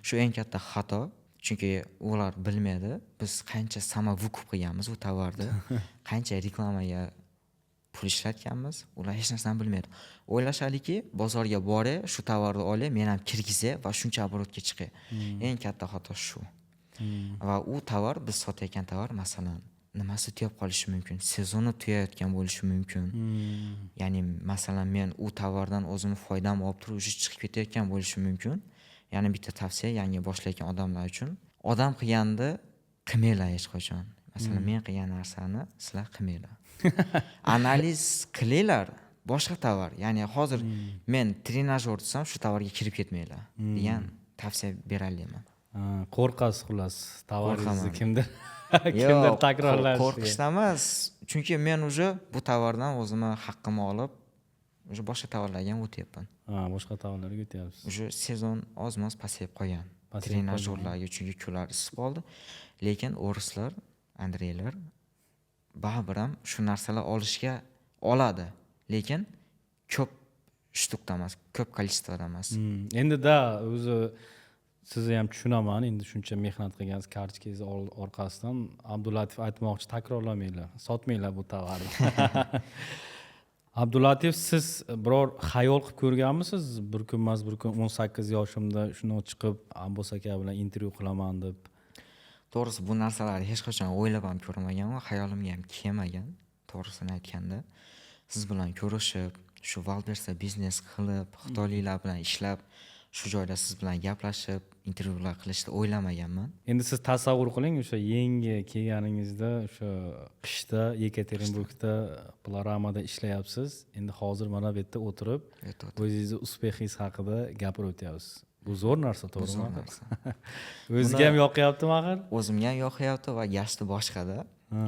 Shu eng katta xato, chunki ular bilmaydi biz qancha samovukub qilganmiz u tovarni, qancha reklamaga pul ishlatganmiz, ular hech narsani bilmaydi. O'ylashadiki, bozorga boray, shu tovarni olay, men ham kirgizay va shuncha оборотga chiqay. Eng katta xato shu. Va u tovar, biz sotayotgan tovar masalan nimasi tugab qolishi mumkin, sezoni tugayotgan bo'lishi mumkin. Ya'ni masalan men u tovardan o'zimni foydam olib turib chiqib ketayotgan bo'lishi mumkin. Ya'ni bitta tavsiya yangi boshlayotgan odamlar uchun, odam qilganda qilmanglar hech qachon. Masalan men qilgan narsani sizlar qilmanglar. Analiz qilinglar, boshqa tovar. Ya'ni hozir men trenajyor desam, shu tovarga kirib ketmanglar degan tavsiya beralayman. Qo'rqasiz xullas, tovaringizni kimdir takrorlash. Qo'rqishdan emas, chunki men уже bu tovardan o'zimni haqqimni olib, уже boshqa tovarlarga ham o'tyapman. Boshqa tovarlarga o'tyapsiz. Уже sezon ozmoz pasayib qolgan. Trenajyorlarga chunki kunlar isib qoldi. Lekin o'rislar, Andreylar baribir ham shu narsalar olishga oladi, lekin ko'p shtukda emas, ko'p kolичествоda emas. Endi o'zi sizni ham tushunaman, endi shuncha mehnat qilgansiz kartochkangiz orqasidan. Abdulatif aytmoqchi, takrorlamanglar, sotmanglar bu tovarni. Abdulatif, siz biror xayol qilib ko'rganmisiz? Bir kunmas bir kun 18 yoshimda shuni chiqib Abbos aka bilan intervyu qilaman deb. To'g'risi bu narsalarni hech qachon o'ylab ham ko'rmagan va xayolimga ham kelmagan, to'g'risini aytganda. Siz bilan ko'rishib, shu Valbersda biznes qilib, xitoyliklar bilan ishlab, shu joyda siz bilan gaplashib, intervyular qilishni o'ylamaganman. Endi siz tasavvur qiling, o'sha yangi kelganingizda o'sha qishda Yekaterinburgda Panoramada ishlayapsiz. Endi hozir mana bu yerda o'tirib, o'zingizni uspexingiz haqida gapirib o'tyapsiz. Bu zo'r narsa, to'g'rimi? Zo'r narsa. O'ziga ham yoqyaptimi axir? O'zimga ham yoqyapti va gashti boshqada.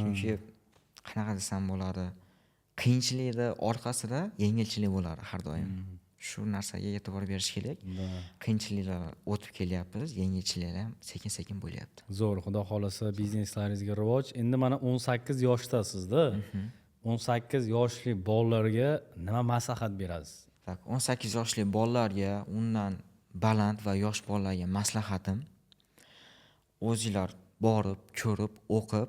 Chunki qanaqa desam bo'ladi, qiyinchilikni orqasida yengilchilik bo'ladi har doim. Shu narsaga e'tibor berish kerak. Qiyinchiliklar o'tib kelyapmiz, yengilchiliklar ham sekin-sekin bo'lyapti. Zo'r, xudo xolasa bizneslaringizga rivoj. Endi mana 18 yoshdasizda. 18 yoshli bolalarga nima maslahat berasiz? Tak, 18 yoshli bolalarga, undan baland va yosh bolalarga maslahatim, o'zinglar borib, ko'rib, o'qib,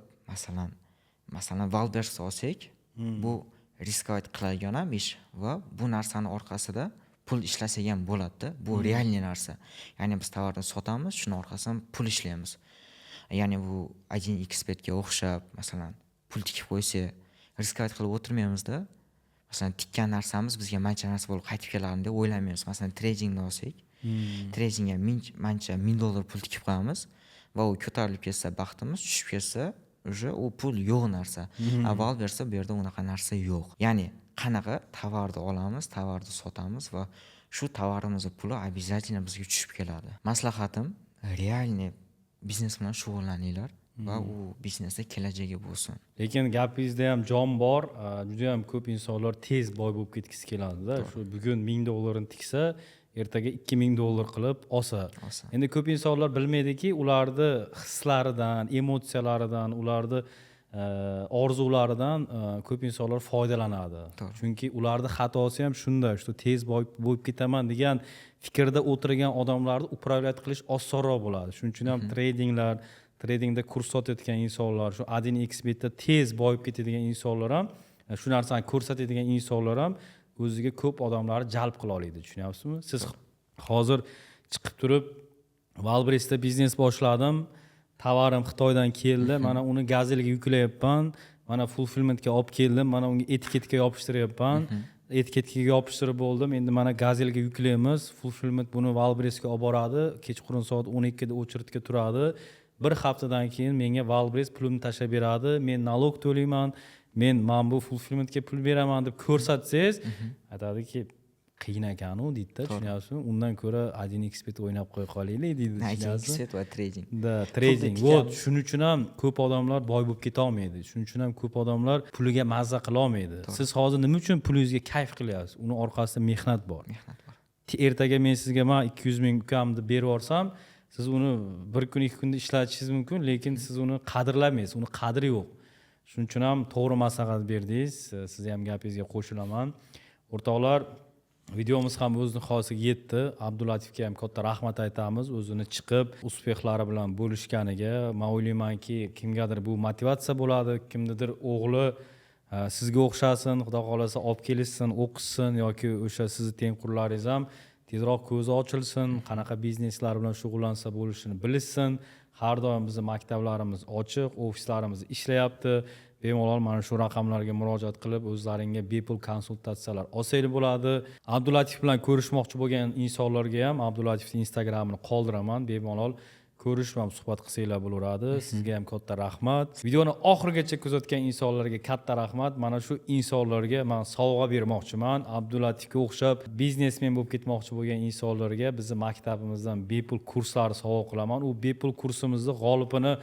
masalan Valbers olsak, bu riskovat qiladigan ham ish va bu narsani orqasida pul ishlasak ham bo'ladi. Bu realniy narsa. Ya'ni biz tovarni sotamiz, shuni orqasidan pul ishlaymiz. Ya'ni bu 1xbetga o'xshab, masalan, pul tikib qo'ysa, riskovat qilib o'tirmaymiz-da. Masalan, tikkan narsamiz bizga mancha narsa bo'lib qaytib keladimi deb o'ylamaymiz. Masalan, tradingni olsak, tradingga mancha $1000 pul tikib qo'yamiz va u ko'tarilib ketsa baxtimiz, tushib ketsa, уже u pul yo'q narsa. Avval bersa bu yerda unaqa narsa yo'q. Ya'ni qanaqa tovarni olamiz, tovarni sotamiz va shu tovarimizning puli обязательно bizga tushib keladi. Maslahatim, realniy biznes bilan shug'ullaninglar va u biznesda kelajagi bo'lsin. Lekin gapingizda ham jon bor. Juda ham ko'p insonlar tez boy bo'lib ketgisi keladi-da. Shu bugun $1000 ni tiksa, ertaga $2000 qilib olsa. Endi ko'p insonlar bilmaydiki, ularni hislaridan, emotsiyalaridan, ularni orzularidan ko'p insonlar foydalanadi. Chunki ularning xatosi ham shunda, shu tez bo'lib ketaman degan fikrda o'tirgan odamlarni upravlat qilish osonroq bo'ladi. Shuning uchun ham tradingda kurs sotayotgan insonlar, shu 1xbetda tez boyib ketadigan insonlar ham, shu narsani ko'rsatadigan insonlar ham o'ziga ko'p odamlarni jalb qila oladi, tushunyapsizmi? Siz hozir chiqib turib Valbersda biznes boshladim, tovarim Xitoydan keldi, mana uni gazelga yuklayapman, mana fulfillmentga olib keldim, mana unga etiketga yopishtiryapman. Etiketga yopishtirib bo'ldim. Endi mana gazelga yuklaymiz. Fulfillment buni Valbersga olib boradi, kechqurun soat 12 da o'chiritga turadi. Bir haftadan keyin menga Valbers pulini tashlab beradi, men nalog to'layman, men bu fulfillmentga pul beraman deb ko'rsatsangiz, aytadiki, qiyin ekan-u deydi-da, tushunyapsizmi? Undan ko'ra 1xbet o'ynab qo'ya qolaylik deydi. 1xbet va trading. Trading. Shuning uchun ham ko'p odamlar boy bo'lib keta olmaydi. Shuning uchun ham ko'p odamlar puliga mazza qila olmaydi. Siz hozir nima uchun pulingizga kayf qilyapsiz? Uni orqasida mehnat bor. Ertaga men sizga 200 ming ukamni berib yuborsam, siz uni bir kun, 2 kunda ishlatishingiz mumkin, lekin siz uni qadrlamaysiz. Uni qadri yo'q. Shuning uchun ham to'g'ri maslahat berdingiz. Sizni ham gapingizga qo'shilaman. O'rtoqlar, videomiz ham o'z nihoyasiga yetdi. Abdulatifga ham katta rahmat aytamiz. O'zini chiqib, uspexlari bilan bo'lishganiga. Men o'ylaymanki, kimgadir bu motivatsiya bo'ladi, kimnidir o'g'li sizga o'xshasin, xudo xolasa olib kelishsin, o'qisin yoki o'sha sizni tengqurlaringiz ham tezroq ko'zi ochilsin, qanaqa bizneslar bilan shug'ullansa bo'lishini bilishsin. Har doim bizning maktablarimiz ochiq, ofislarimiz ishlayapti. Bemalol mana shu raqamlarga murojaat qilib, o'zlaringga bepul konsultatsiyalar olsanglar bo'ladi. Abdulatif bilan ko'rishmoqchi bo'lgan insonlarga ham Abdulatifning Instagramini qoldiraman. Bemalol ko'rishib ham suhbat qilsanglar bo'laveradi. Sizga ham katta rahmat. Videoni oxirigacha kuzatgan insonlarga katta rahmat. Mana shu insonlarga men sovg'a bermoqchiman. Abdulatifga o'xshab biznesmen bo'lib ketmoqchi bo'lgan insonlarga bizning maktabimizdan bepul kurslar sovg'a qilaman. U bepul kursimizni g'olibini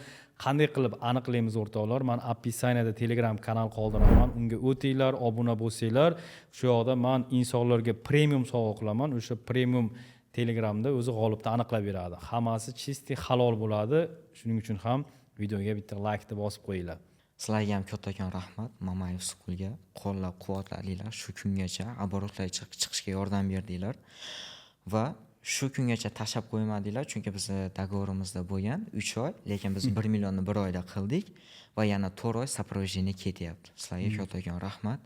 qanday qilib aniqlaymiz o'rtoqlar? Men описаниеda Telegram kanal qoldiraman. Unga o'tinglar, obuna bo'lsanglar, shu yoqda men insonlarga premium sovg'a qilaman. O'sha premium Telegramda o'zi g'olibni aniqlab beradi. Hammasi chisti halol bo'ladi. Shuning uchun ham videoga bitta like bosib qo'yinglar. Sizlarga ham kattakon rahmat. Mamayev Schoolga qo'llab-quvvatladinglar. Shu kungacha оборотlar chiqishga yordam berdinglar va shu kungacha tashab qo'ymadinglar, chunki bizni dogovorimizda bo'lgan 3 oy, lekin biz 1 millionni 1 oyda qildik va yana 4 oy сопровождение ketyapti. Sizlarga kattakon rahmat.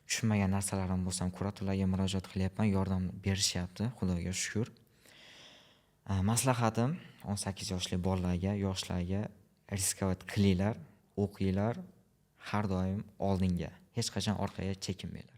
Tushunmagan narsalarim bo'lsam, kuratorlarga murojaat qilyapman, yordam berishyapti, Xudoga shukr. Maslahatim 18 yoshli bolalarga, yoshlarga riskovat qilinglar, o'qinglar, har doim oldinga, hech qachon orqaga chekinmanglar.